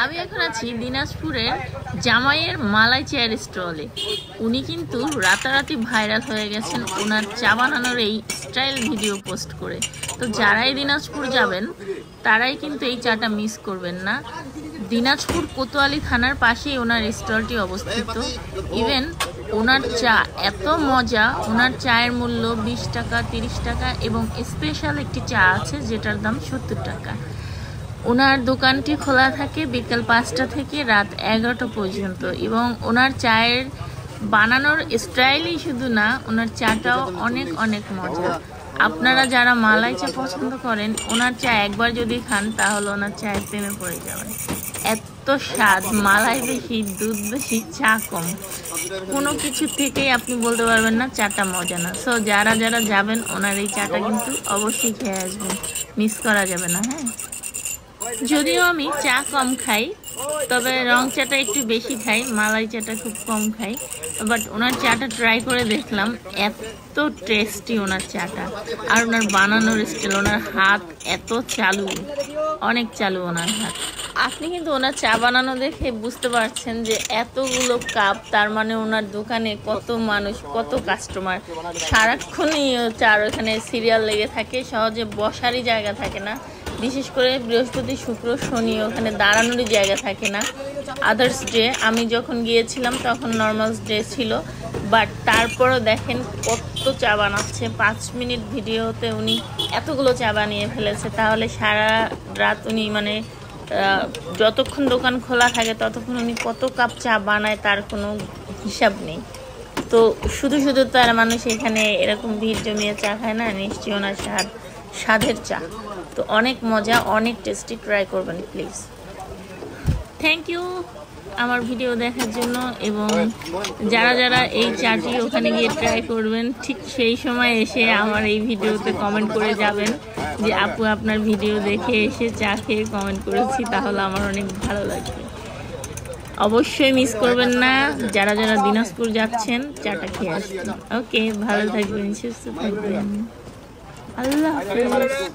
আমি এখন আছি দিনাজপুরের জামাইয়ের মালাই চায়ের স্টলে। উনি কিন্তু রাতারাতি ভাইরাল হয়ে গেছেন ওনার চা বানানোর এই স্টাইল ভিডিও পোস্ট করে। তো যারাই দিনাজপুর যাবেন তারাই কিন্তু এই চাটা মিস করবেন না। দিনাজপুর কোতোয়ালি থানার পাশেই ওনার স্টলটি অবস্থিত। ইভেন ওনার চা এত মজা, ওনার চায়ের মূল্য 20 টাকা, 30 টাকা এবং স্পেশাল একটি চা আছে যেটার দাম 70 টাকা। ওনার দোকানটি খোলা থাকে বিকেল 5টা থেকে রাত 11টা পর্যন্ত এবং ওনার চায়ের বানানোর স্টাইলই শুধু না, ওনার চাটাও অনেক অনেক মজা। আপনারা যারা মালাই চা পছন্দ করেন, ওনার চা একবার যদি খান তাহলে ওনার চায়ের প্রেমে পড়ে যাবেন। এত স্বাদ, মালাই বেশি, দুধ বেশি, চা কম, কোনো কিছু থেকেই আপনি বলতে পারবেন না চাটা মজা না। সো যারা যারা যাবেন ওনার এই চাটা কিন্তু অবশ্যই খেয়ে আসবেন, মিস করা যাবে না। হ্যাঁ, যদিও আমি চা কম খাই, তবে রং চাটা একটু বেশি খাই, মালাই চাটা খুব কম খাই। বাট ওনার চাটা ট্রাই করে দেখলাম, এত টেস্টি ওনার চাটা। আর ওনার বানানোর স্টাইল, ওনার হাত এত চালু, অনেক চালু ওনার হাত। আপনি কিন্তু ওনার চা বানানো দেখে বুঝতে পারছেন যে এতগুলো কাপ, তার মানে ওনার দোকানে কত মানুষ, কত কাস্টমার। সারাক্ষণই চার ওখানে সিরিয়াল লেগে থাকে, সহজে বসারই জায়গা থাকে না। বিশেষ করে বৃহস্পতি, শুক্র, শনি ওখানে দাঁড়ানোরই জায়গা থাকে না। আদার্স ডে আমি যখন গিয়েছিলাম তখন নর্মাল ডে ছিল, বাট তারপরও দেখেন কত চা বানাচ্ছে। 5 মিনিট ভিডিওতে উনি এতগুলো চা বানিয়ে ফেলেছে। তাহলে সারা রাত উনি মানে যতক্ষণ দোকান খোলা থাকে ততক্ষণ উনি কত কাপ চা বানায় তার কোনো হিসাব নেই। তো শুধু শুধু তার মানুষ এখানে এরকম ভিড় জমিয়ে চা খায় না, নিশ্চয়ই ওনার স্বাদের চা। তো অনেক মজা, অনেক টেস্টি, ট্রাই করবেন প্লিজ। থ্যাংক ইউ আমার ভিডিও দেখার জন্য। এবং যারা যারা এই চাটি ওখানে গিয়ে ট্রাই করবেন, ঠিক সেই সময় এসে আমার এই ভিডিওতে কমেন্ট করে যাবেন যে আপু আপনার ভিডিও দেখে এসে চা খেয়ে কমেন্ট করেছি, তাহলে আমার অনেক ভালো লাগবে। অবশ্যই মিস করবেন না যারা যারা দিনাজপুর যাচ্ছেন, চাটা খেয়ে আসবেন। ওকে, ভালো থাকবেন, সুস্থ থাকবেন, আল্লাহ হাফেজ।